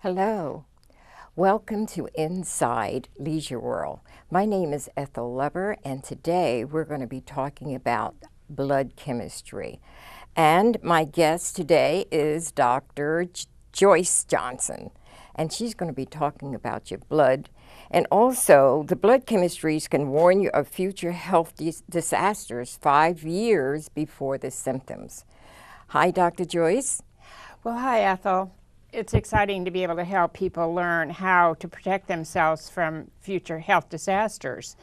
Hello. Welcome to Inside Leisure World. My name is Ethel Lever, and today we're going to be talking about blood chemistry. And my guest today is Dr. Joyce Johnson, and she's going to be talking about your blood. And also, the blood chemistries can warn you of future health disasters 5 years before the symptoms. Hi, Dr. Joyce. Well, hi, Ethel. It's exciting to be able to help people learn how to protect themselves from future health disasters.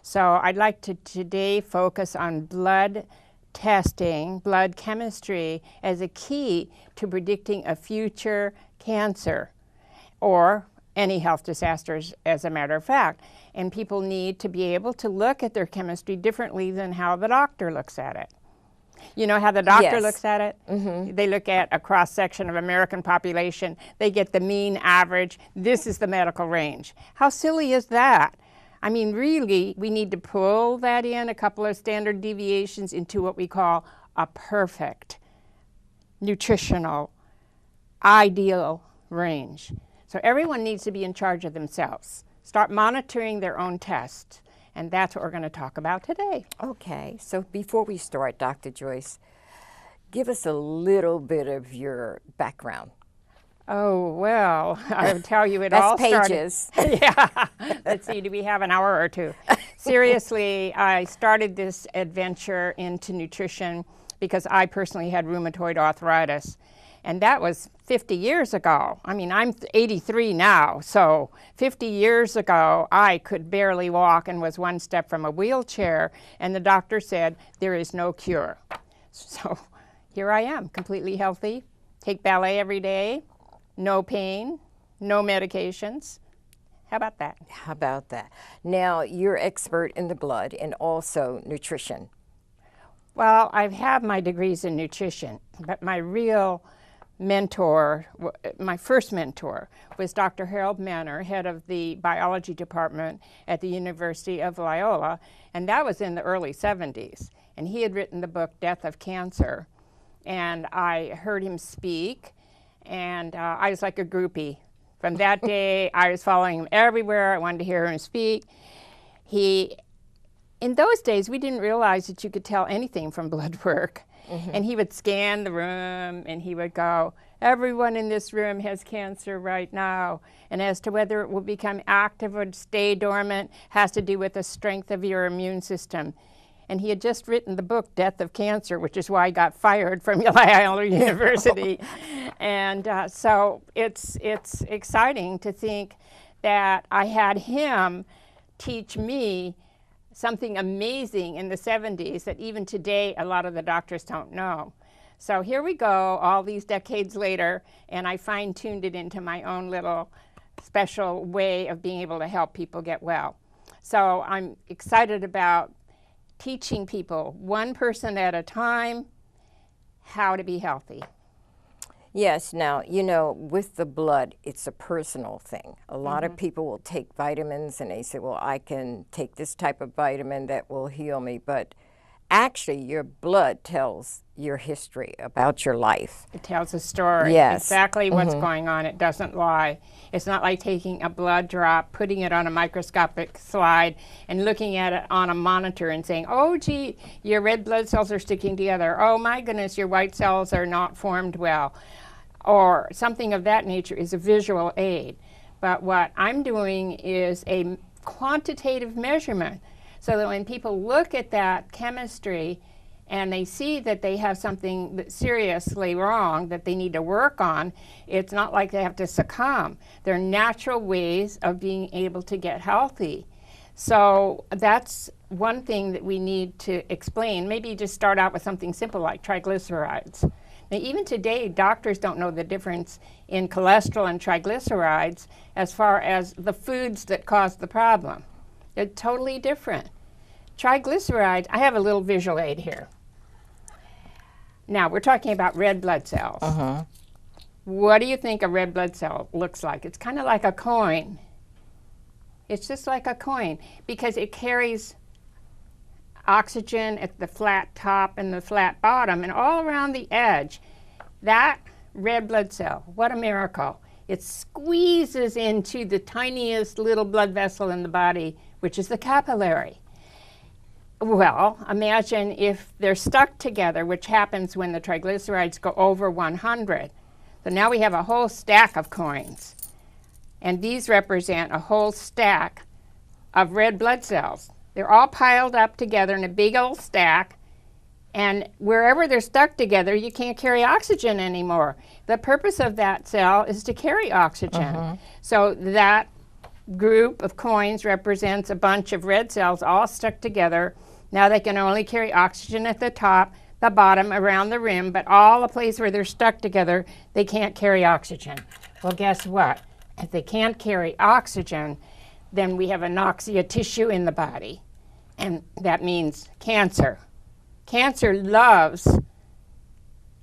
So I'd like to today focus on blood testing, blood chemistry, as a key to predicting a future cancer or any health disasters, as a matter of fact. And people need to be able to look at their chemistry differently than how the doctor looks at it. You know how the doctor looks at it? Mm-hmm. They look at a cross-section of American population. They get the mean average. This is the medical range. How silly is that? I mean, really, we need to pull that in, a couple of standard deviations, into what we call a perfect, nutritional, ideal range. So everyone needs to be in charge of themselves. Start monitoring their own tests. And that's what we're going to talk about today. Okay, so before we start, Dr. Joyce, give us a little bit of your background. Oh, well, I'll tell you it all pages. Started. Yeah, let's see, do we have an hour or two? Seriously, I started this adventure into nutrition because I personally had rheumatoid arthritis. And that was 50 years ago. I mean, I'm 83 now, so 50 years ago, I could barely walk and was one step from a wheelchair, and the doctor said, there is no cure. So here I am, completely healthy, take ballet every day, no pain, no medications. How about that? How about that? Now, you're expert in the blood and also nutrition. Well, I have my degrees in nutrition, but my real mentor, my first mentor, was Dr. Harold Manner, head of the biology department at the University of Loyola, and that was in the early 70s. And he had written the book Death of Cancer, and I heard him speak, and I was like a groupie. From that day, I was following him everywhere. I wanted to hear him speak. In those days, we didn't realize that you could tell anything from blood work. Mm-hmm. And he would scan the room and he would go, everyone in this room has cancer right now. And as to whether it will become active or stay dormant has to do with the strength of your immune system. And he had just written the book, Death of Cancer, which is why I got fired from Loyola University. And so it's exciting to think that I had him teach me something amazing in the 70s that even today a lot of the doctors don't know. So here we go, all these decades later, and I fine-tuned it into my own little special way of being able to help people get well. So I'm excited about teaching people, one person at a time, how to be healthy. Yes, now, you know, with the blood, it's a personal thing. A lot of people will take vitamins and they say, well, I can take this type of vitamin that will heal me. But actually, your blood tells your history about your life. It tells a story. Yes. Exactly what's going on. It doesn't lie. It's not like taking a blood drop, putting it on a microscopic slide, and looking at it on a monitor and saying, oh, gee, your red blood cells are sticking together. Oh, my goodness, your white cells are not formed well. Or something of that nature is a visual aid. But what I'm doing is a quantitative measurement so that when people look at that chemistry and they see that they have something that's seriously wrong that they need to work on, it's not like they have to succumb. There are natural ways of being able to get healthy. So that's one thing that we need to explain. Maybe just start out with something simple like triglycerides. Now, even today, doctors don't know the difference in cholesterol and triglycerides as far as the foods that cause the problem. They're totally different. Triglycerides, I have a little visual aid here. Now, we're talking about red blood cells. What do you think a red blood cell looks like? It's kind of like a coin. It's just like a coin because it carries oxygen at the flat top and the flat bottom, and all around the edge, that red blood cell, what a miracle. it squeezes into the tiniest little blood vessel in the body, which is the capillary. Well, imagine if they're stuck together, which happens when the triglycerides go over 100. So now we have a whole stack of coins, and these represent a whole stack of red blood cells. They're all piled up together in a big old stack, and wherever they're stuck together, you can't carry oxygen anymore. The purpose of that cell is to carry oxygen. So that group of coins represents a bunch of red cells all stuck together. Now they can only carry oxygen at the top, the bottom, around the rim, but all the place where they're stuck together, they can't carry oxygen. Well, guess what? If they can't carry oxygen, then we have anoxia tissue in the body, and that means cancer. Cancer loves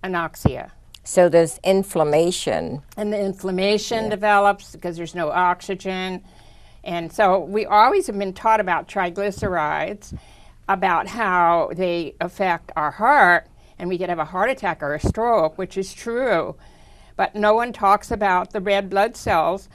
anoxia. So there's inflammation. And the inflammation develops because there's no oxygen. And so we always have been taught about triglycerides, about how they affect our heart, and we could have a heart attack or a stroke, which is true. But no one talks about the red blood cells,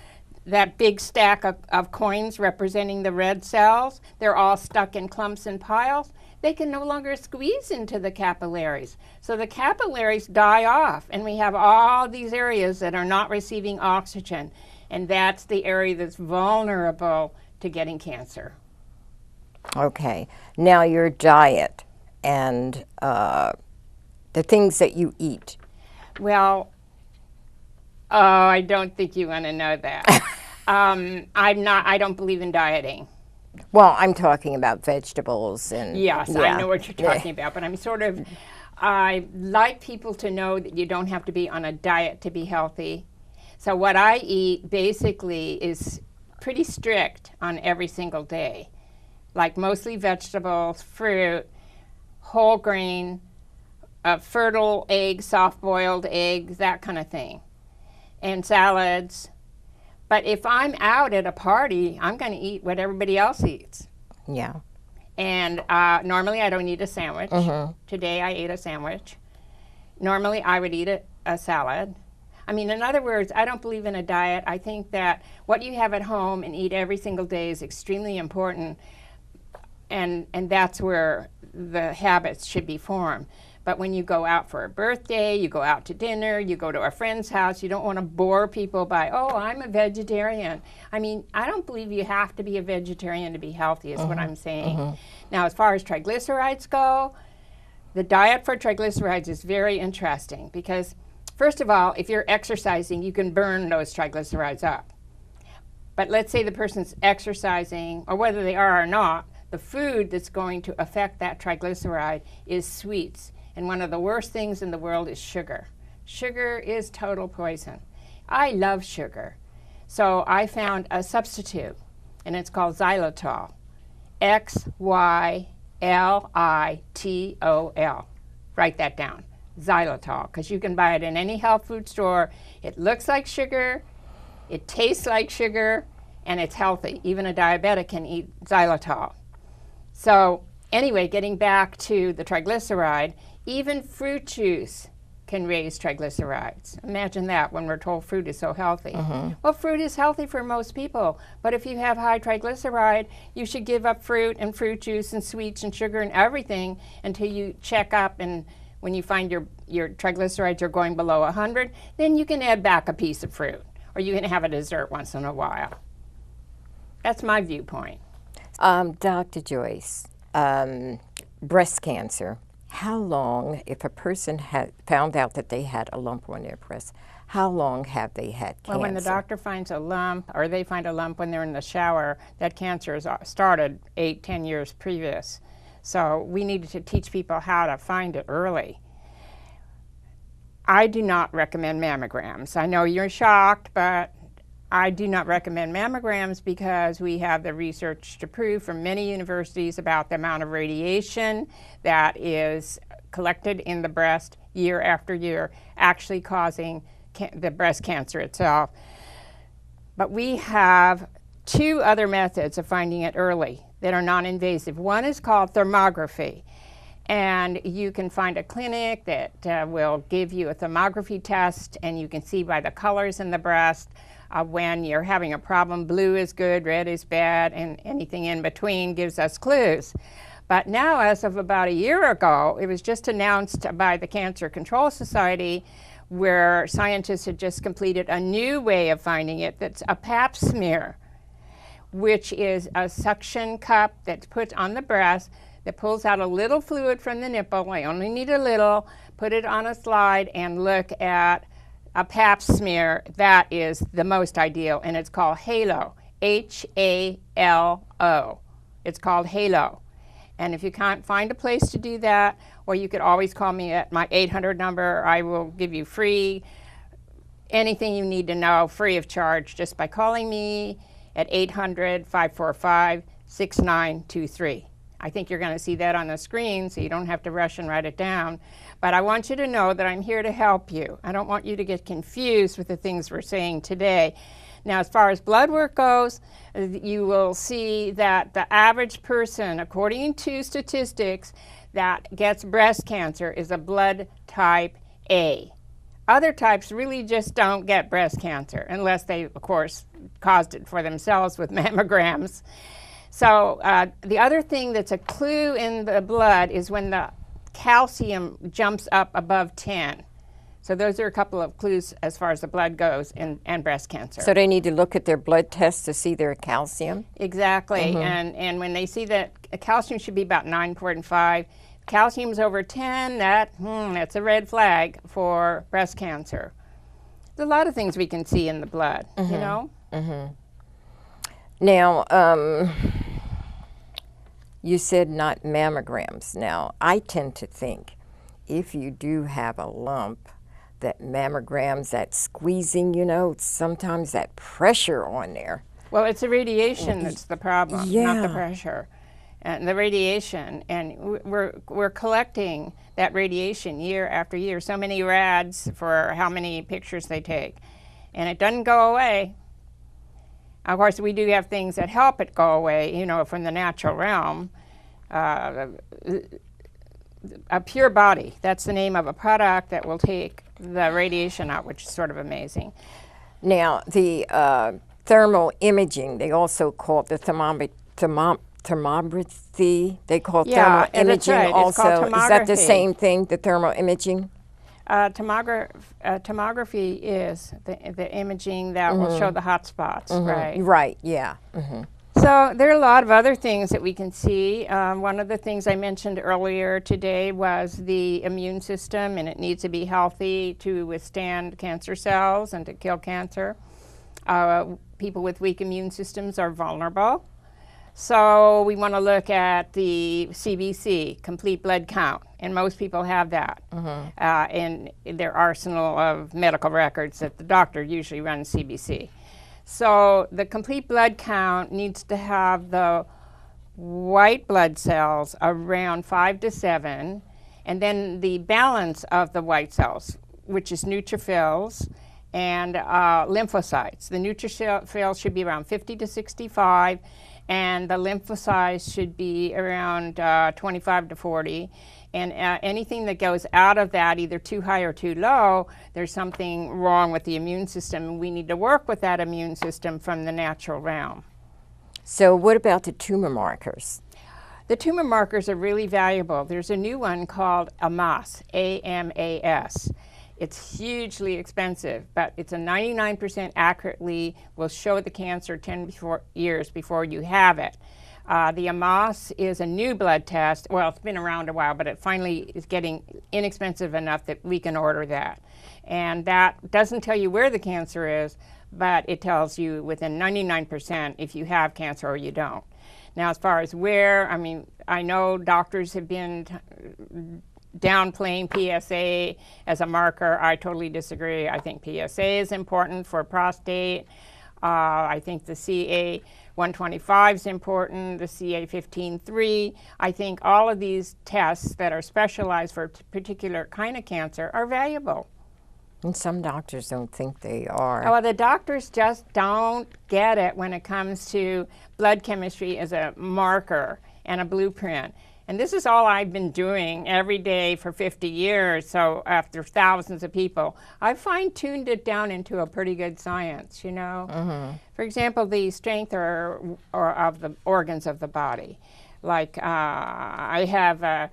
that big stack of coins representing the red cells. They're all stuck in clumps and piles. They can no longer squeeze into the capillaries. So the capillaries die off, and we have all these areas that are not receiving oxygen. And that's the area that's vulnerable to getting cancer. Okay. Now your diet and the things that you eat. Well, I don't think you want to know that. I don't believe in dieting. Well, I'm talking about vegetables and... Yes, I know what you're talking about, but I like people to know that you don't have to be on a diet to be healthy. So what I eat basically is pretty strict on every single day, like mostly vegetables, fruit, whole grain, fertile eggs, soft-boiled eggs, that kind of thing, and salads. But if I'm out at a party, I'm going to eat what everybody else eats. Yeah. And normally I don't eat a sandwich. Today I ate a sandwich. Normally I would eat a salad. I mean, in other words, I don't believe in a diet. I think that what you have at home and eat every single day is extremely important, and that's where the habits should be formed. But when you go out for a birthday, you go out to dinner, you go to a friend's house, you don't want to bore people by, oh, I'm a vegetarian. I mean, I don't believe you have to be a vegetarian to be healthy, is what I'm saying. Now, as far as triglycerides go, the diet for triglycerides is very interesting because, first of all, if you're exercising, you can burn those triglycerides up. But let's say the person's exercising, or whether they are or not, the food that's going to affect that triglyceride is sweets. And one of the worst things in the world is sugar. Sugar is total poison. I love sugar. So I found a substitute, and it's called xylitol. Xylitol. Write that down, xylitol, because you can buy it in any health food store. It looks like sugar, it tastes like sugar, and it's healthy. Even a diabetic can eat xylitol. So anyway, getting back to the triglyceride, even fruit juice can raise triglycerides. Imagine that when we're told fruit is so healthy. Well, fruit is healthy for most people, but if you have high triglyceride, you should give up fruit and fruit juice and sweets and sugar and everything until you check up, and when you find your triglycerides are going below 100, then you can add back a piece of fruit, or you can have a dessert once in a while. That's my viewpoint. Dr. Joyce, breast cancer. How long, if a person had found out that they had a lump on their breast, how long have they had cancer? Well, when the doctor finds a lump, or they find a lump when they're in the shower, that cancer has started 8-10 years previous. So we needed to teach people how to find it early. I do not recommend mammograms. I know you're shocked, but I do not recommend mammograms because we have the research to prove from many universities about the amount of radiation that is collected in the breast year after year, actually causing the breast cancer itself. But we have two other methods of finding it early that are non-invasive. One is called thermography. And you can find a clinic that will give you a thermography test, and you can see by the colors in the breast when you're having a problem. Blue is good, red is bad, and anything in between gives us clues. But now, as of about a year ago, it was just announced by the Cancer Control Society, where scientists had just completed a new way of finding it, that's a pap smear, which is a suction cup that's put on the breast that pulls out a little fluid from the nipple. I only need a little. Put it on a slide and look at a pap smear. That is the most ideal, and it's called Halo, H-A-L-O. It's called Halo. And if you can't find a place to do that, or you could always call me at my 800 number. I will give you free anything you need to know, free of charge, just by calling me at 800-545-6923. I think you're going to see that on the screen, so you don't have to rush and write it down. But I want you to know that I'm here to help you. I don't want you to get confused with the things we're saying today. Now, as far as blood work goes, you will see that the average person, according to statistics, that gets breast cancer is a blood type A. Other types really just don't get breast cancer unless they, of course, caused it for themselves with mammograms. So the other thing that's a clue in the blood is when the calcium jumps up above 10. So those are a couple of clues as far as the blood goes and breast cancer. So they need to look at their blood tests to see their calcium? Exactly. And when they see that calcium should be about 9.5, calcium's over 10, that's a red flag for breast cancer. There's a lot of things we can see in the blood, you know? Now, you said not mammograms. Now, I tend to think if you do have a lump, that mammograms, that squeezing, you know, sometimes that pressure on there. Well, it's the radiation that's the problem, Yeah. not the pressure. And the radiation, and we're collecting that radiation year after year, so many rads for how many pictures they take, and it doesn't go away. Of course, we do have things that help it go away, you know, from the natural realm. A Pure Body, that's the name of a product that will take the radiation out, which is sort of amazing. Now, the thermal imaging, they also call it the thermography. They call thermal and that's imaging right. It's also. called Is that the tomography. same thing, the thermal imaging? Tomography is the imaging that will show the hot spots, right? Right, yeah. So there are a lot of other things that we can see. One of the things I mentioned earlier today was the immune system, and it needs to be healthy to withstand cancer cells and to kill cancer. People with weak immune systems are vulnerable. So we want to look at the CBC, complete blood count, and most people have that in their arsenal of medical records that the doctor usually runs CBC. So the complete blood count needs to have the white blood cells around 5 to 7, and then the balance of the white cells, which is neutrophils and lymphocytes. The neutrophils should be around 50 to 65, and the lymphocytes should be around 25 to 40. And anything that goes out of that, either too high or too low, there's something wrong with the immune system, and we need to work with that immune system from the natural realm. So what about the tumor markers? The tumor markers are really valuable. There's a new one called AMAS, A-M-A-S. It's hugely expensive, but it's a 99% accurately will show the cancer 10 years before you have it. The AMAS is a new blood test. Well, it's been around a while, but it finally is getting inexpensive enough that we can order that. And that doesn't tell you where the cancer is, but it tells you within 99% if you have cancer or you don't. Now, as far as where, I mean, I know doctors have been downplaying PSA as a marker. I totally disagree. I think PSA is important for prostate. I think the CA-125 is important, the CA-15-3. I think all of these tests that are specialized for a particular kind of cancer are valuable. And some doctors don't think they are. Well, the doctors just don't get it when it comes to blood chemistry as a marker and a blueprint. And this is all I've been doing every day for 50 years, so after thousands of people, I fine-tuned it down into a pretty good science, you know. For example, the strength or of the organs of the body. Like I have a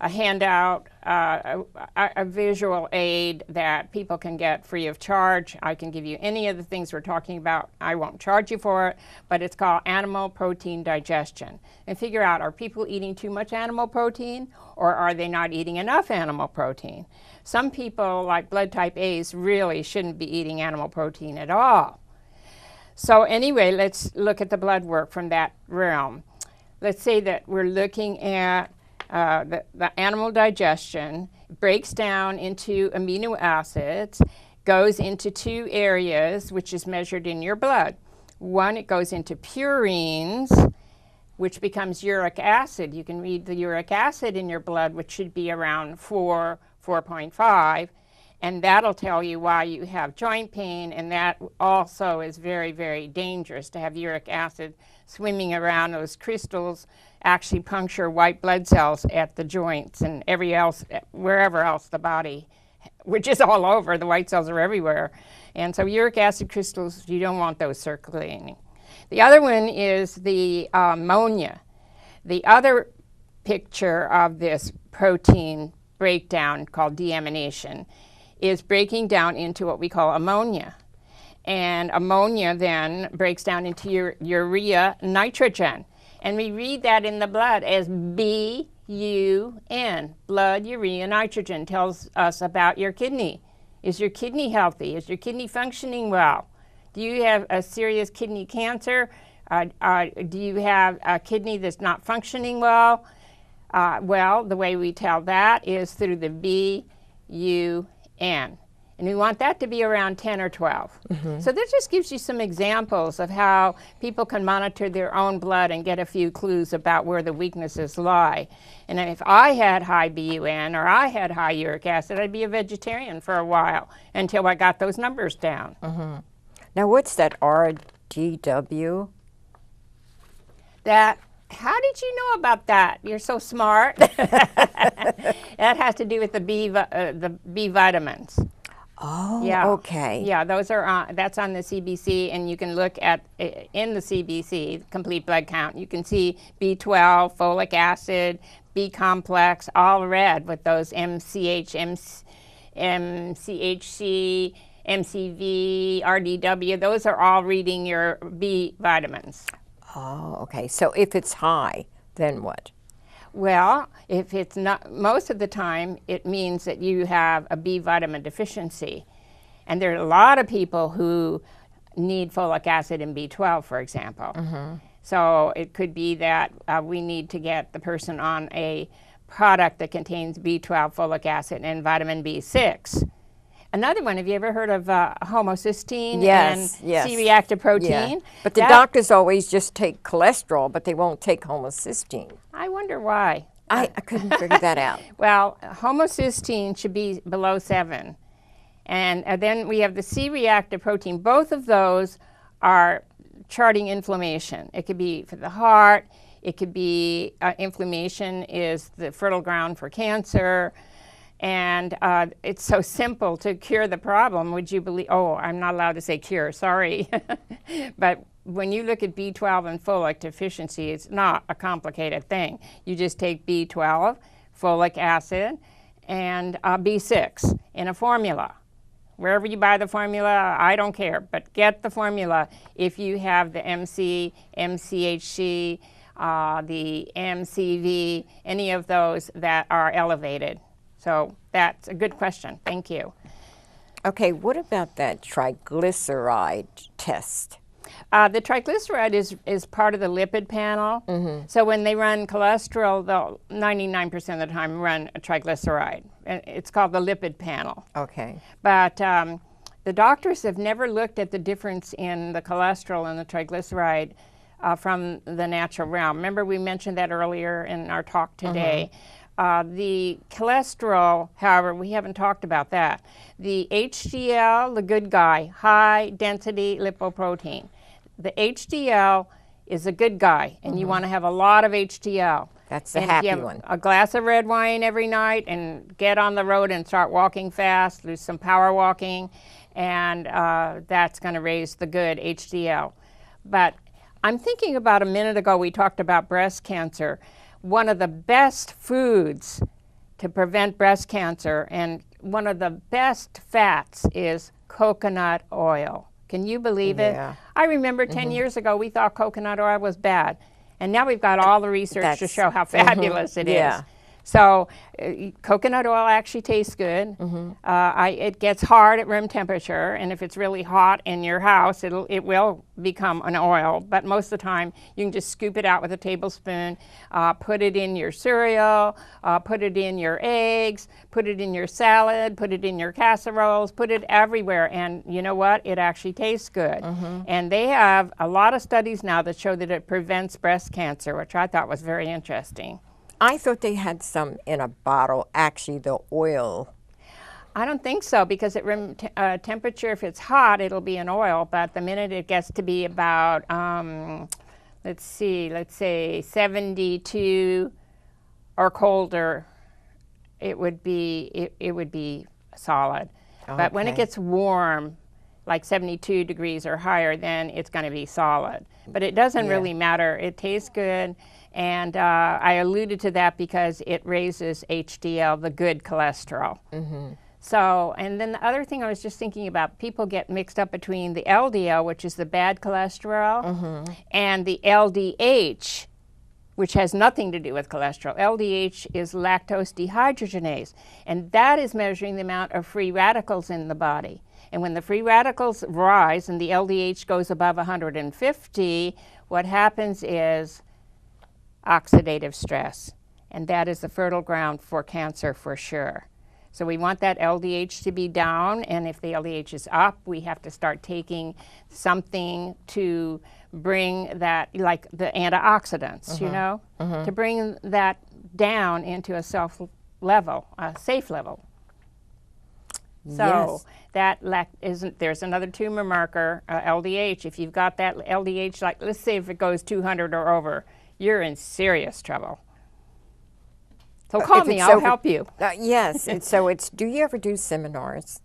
handout, a visual aid that people can get free of charge. I can give you any of the things we're talking about. I won't charge you for it, but it's called Animal Protein Digestion. And figure out, are people eating too much animal protein, or are they not eating enough animal protein? Some people, like blood type A's, really shouldn't be eating animal protein at all. So anyway, let's look at the blood work from that realm. Let's say that we're looking at the animal digestion, breaks down into amino acids, goes into two areas, which is measured in your blood. One, it goes into purines, which becomes uric acid. You can read the uric acid in your blood, which should be around 4, 4.5, and that'll tell you why you have joint pain, and that also is very, very dangerous to have uric acid swimming around. Those crystals actually puncture white blood cells at the joints and wherever else the body, which is all over. The white cells are everywhere. And so uric acid crystals, you don't want those circulating. The other one is the ammonia. The other picture of this protein breakdown, called deamination, is breaking down into what we call ammonia. And ammonia then breaks down into urea nitrogen. And we read that in the blood as BUN, blood urea nitrogen. Tells us about your kidney. Is your kidney healthy? Is your kidney functioning well? Do you have a serious kidney cancer? Do you have a kidney that's not functioning well? Well, the way we tell that is through the BUN. And we want that to be around 10 or 12. So that just gives you some examples of how people can monitor their own blood and get a few clues about where the weaknesses lie. And if I had high BUN or I had high uric acid, I'd be a vegetarian for a while until I got those numbers down. Now, what's that RDW? How did you know about that? You're so smart. That has to do with the B vitamins. Oh, yeah. Okay. Yeah, those are that's on the CBC, and you can look at in the CBC, complete blood count. You can see B12, folic acid, B complex, all red with those MCH, MCHC, MCV, RDW. Those are all reading your B vitamins. Oh, okay. So if it's high, then what? Well, if it's not, most of the time, it means that you have a B vitamin deficiency. And there are a lot of people who need folic acid and B12, for example. So it could be that we need to get the person on a product that contains B12, folic acid, and vitamin B6. Another one, have you ever heard of homocysteine and C-reactive protein? Yeah. But the doctors always just take cholesterol, but they won't take homocysteine. I wonder why. I couldn't figure that out. Well, homocysteine should be below 7. And then we have the C-reactive protein. Both of those are charting inflammation. It could be for the heart. It could be inflammation is the fertile ground for cancer. And it's so simple to cure the problem. Would you believe? Oh, I'm not allowed to say cure, sorry. But when you look at B12 and folic deficiency, it's not a complicated thing. You just take B12, folic acid, and B6 in a formula. Wherever you buy the formula, I don't care, but get the formula if you have the MC, MCHC, the MCV, any of those that are elevated. So that's a good question. Thank you. Okay, what about that triglyceride test? The triglyceride is part of the lipid panel. So when they run cholesterol, they'll 99% of the time run a triglyceride. It's called the lipid panel. Okay. But the doctors have never looked at the difference in the cholesterol and the triglyceride from the natural realm. Remember we mentioned that earlier in our talk today. The cholesterol, however, we haven't talked about that. The HDL, the good guy, high density lipoprotein. The HDL is a good guy, and you want to have a lot of HDL. That's the And if happy you have one. a glass of red wine every night and get on the road and start walking fast, do some power walking, and that's going to raise the good HDL. But I'm thinking about a minute ago we talked about breast cancer. One of the best foods to prevent breast cancer and one of the best fats is coconut oil. Can you believe Yeah. it? I remember 10 years ago we thought coconut oil was bad. And now we've got all the research to show how fabulous it is. Yeah. So coconut oil actually tastes good. It gets hard at room temperature, and if it's really hot in your house, it will become an oil. But most of the time, you can just scoop it out with a tablespoon, put it in your cereal, put it in your eggs, put it in your salad, put it in your casseroles, put it everywhere. And you know what? It actually tastes good. And they have a lot of studies now that show that it prevents breast cancer, which I thought was very interesting. I thought they had some in a bottle, actually, the oil. I don't think so, because at room temperature, if it's hot, it'll be an oil. But the minute it gets to be about, let's say 72 or colder, it would be solid. But when it Okay. gets warm, like 72 degrees or higher, then it's going to be solid. But it doesn't really matter. It tastes good. And I alluded to that because it raises HDL, the good cholesterol. So, and then the other thing I was just thinking about, people get mixed up between the LDL, which is the bad cholesterol, and the LDH, which has nothing to do with cholesterol. LDH is lactose dehydrogenase, and that is measuring the amount of free radicals in the body. And when the free radicals rise and the LDH goes above 150, what happens is oxidative stress, and that is the fertile ground for cancer for sure. So we want that LDH to be down, and if the LDH is up, we have to start taking something to bring that, like the antioxidants, you know, to bring that down into a safe level. So that there's another tumor marker, LDH. If you've got that LDH, like let's say if it goes 200 or over, you're in serious trouble. So call me, I'll help you. Yes, and so do you ever do seminars?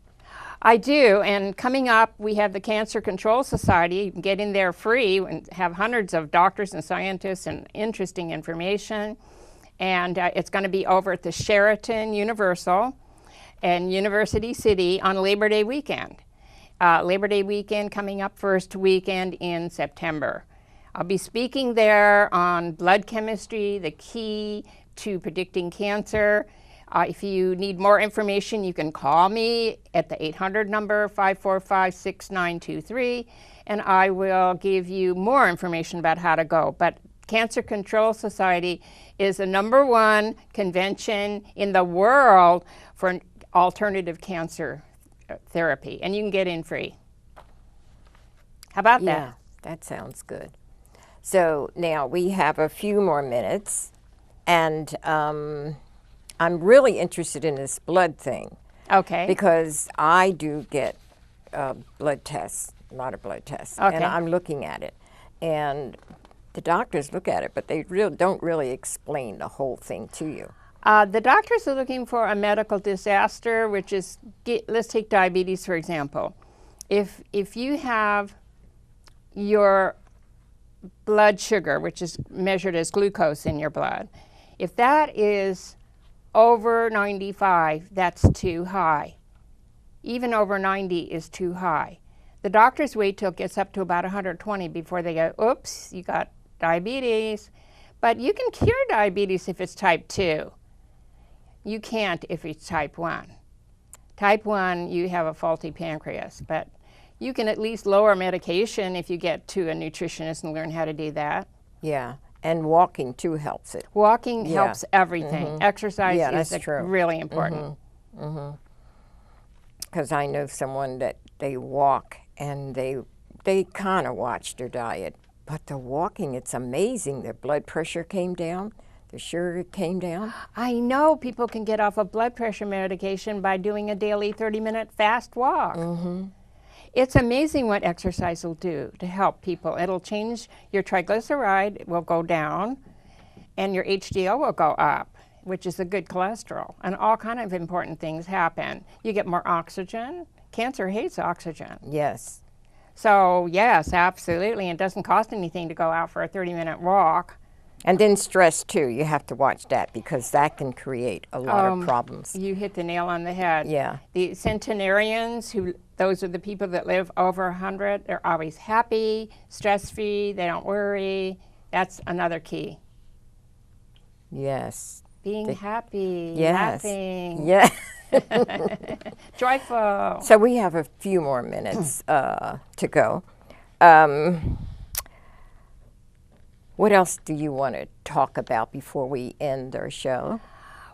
I do, and coming up, we have the Cancer Control Society. You can get in there free and have hundreds of doctors and scientists and interesting information. And it's going to be over at the Sheraton Universal in University City on Labor Day weekend. Labor Day weekend coming up first weekend in September. I'll be speaking there on blood chemistry, the key to predicting cancer. If you need more information, you can call me at the 800 number, 545-6923, and I will give you more information about how to go. But Cancer Control Society is the #1 convention in the world for alternative cancer therapy, and you can get in free. How about that? Yeah, that sounds good. So now we have a few more minutes, and I'm really interested in this blood thing. Okay. Because I do get blood tests, a lot of blood tests, Okay. and I'm looking at it. And the doctors look at it, but they don't really explain the whole thing to you. The doctors are looking for a medical disaster, which is, let's take diabetes for example. If you have your blood sugar, which is measured as glucose in your blood, if that is over 95, that's too high. Even over 90 is too high. The doctors wait till it gets up to about 120 before they go, oops, you got diabetes. But you can cure diabetes if it's type 2. You can't if it's type 1. Type 1, you have a faulty pancreas, but you can at least lower medication if you get to a nutritionist and learn how to do that. Yeah, and walking too helps it. Walking helps everything. Exercise is true. really important. Because I know someone that they walk and they kind of watch their diet, but the walking, it's amazing. Their blood pressure came down, their sugar came down. I know people can get off of blood pressure medication by doing a daily 30-minute fast walk. It's amazing what exercise will do to help people. It'll change your triglyceride, it will go down, and your HDL will go up, which is a good cholesterol, and all kind of important things happen. You get more oxygen. Cancer hates oxygen. Yes. So yes, absolutely. It doesn't cost anything to go out for a 30-minute walk. And then stress too. You have to watch that because that can create a lot of problems. You hit the nail on the head. Yeah. The centenarians, those are the people that live over 100, they're always happy, stress-free, they don't worry. That's another key. Yes. Being happy, Yes. laughing, Yeah. joyful. So we have a few more minutes to go. What else do you want to talk about before we end our show?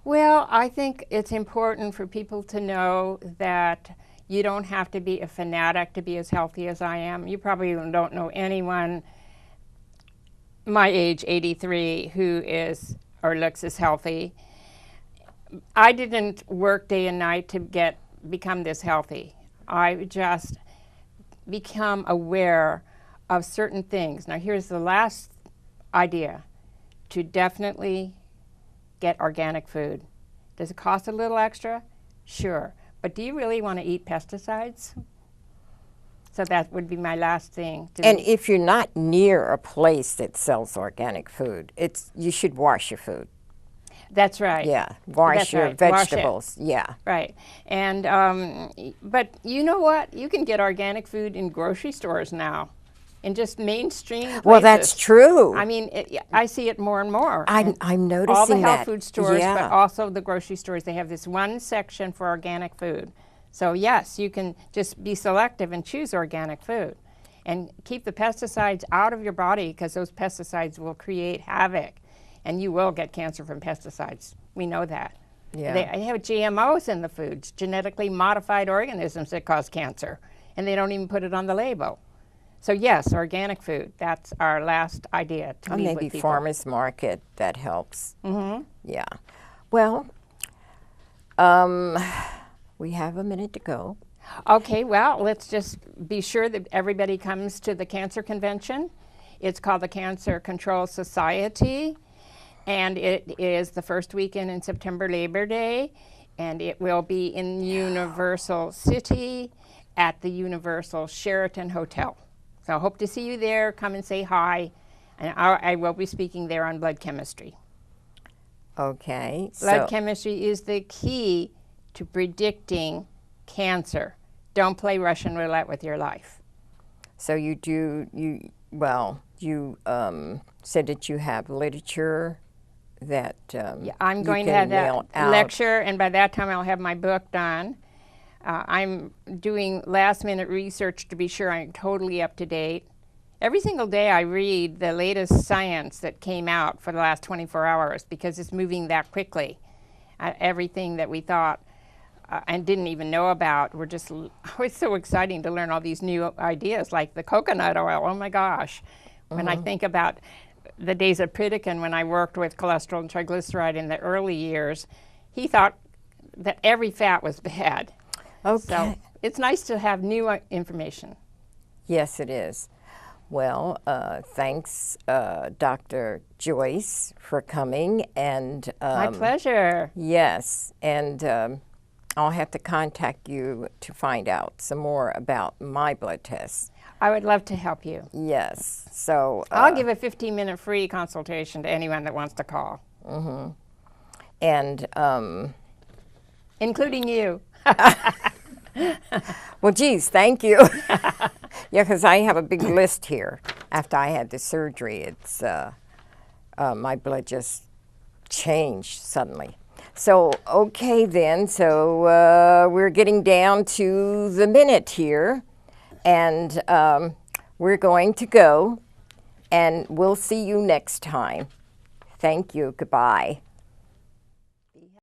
Well, I think it's important for people to know that you don't have to be a fanatic to be as healthy as I am. You probably don't know anyone my age, 83, who is or looks as healthy. I didn't work day and night to become this healthy. I just become aware of certain things. Now here's the last idea, to definitely get organic food. Does it cost a little extra? Sure. But do you really want to eat pesticides? So that would be my last thing. And if you're not near a place that sells organic food, you should wash your food. That's right. Yeah, wash your vegetables. Yeah. Right. And but you know what? You can get organic food in grocery stores now, in just mainstream places. Well, that's true. I mean, I see it more and more. I'm noticing all the that. health food stores, yeah. but also the grocery stores. They have this one section for organic food. So yes, you can just be selective and choose organic food, and keep the pesticides out of your body, because those pesticides will create havoc. And you will get cancer from pesticides. We know that. Yeah. They have GMOs in the foods, genetically modified organisms that cause cancer, and they don't even put it on the label. So yes, organic food, that's our last idea to leave with maybe people. farmers market, that helps. Mm-hmm. Yeah. Well, we have a minute to go. Okay, well, let's just be sure that everybody comes to the Cancer Convention. It's called the Cancer Control Society. And it is the first weekend in September, Labor Day, and it will be in Universal City at the Universal Sheraton Hotel. So I hope to see you there. Come and say hi. And I will be speaking there on blood chemistry. Okay. Blood chemistry is the key to predicting cancer. Don't play Russian roulette with your life. So you said that you have literature that I'm going to have that lecture, and by that time I'll have my book done. I'm doing last-minute research to be sure I'm totally up to date. Every single day I read the latest science that came out for the last 24 hours, because it's moving that quickly. Everything that we thought and didn't even know about, it's so exciting to learn all these new ideas, like the coconut oil. Oh my gosh. When I think about the days of Pritikin, when I worked with cholesterol and triglyceride in the early years, he thought that every fat was bad. Okay. So it's nice to have new information. Yes, it is. Well, thanks, Dr. Joyce, for coming. And my pleasure. Yes, and I'll have to contact you to find out some more about my blood tests. I would love to help you. Yes. So I'll give a 15-minute free consultation to anyone that wants to call. Mm-hmm. And including you. Well, geez, thank you. Yeah, because I have a big list here. After I had the surgery, it's my blood just changed suddenly. So, okay then, so we're getting down to the minute here, and we're going to go, and we'll see you next time. Thank you. Goodbye.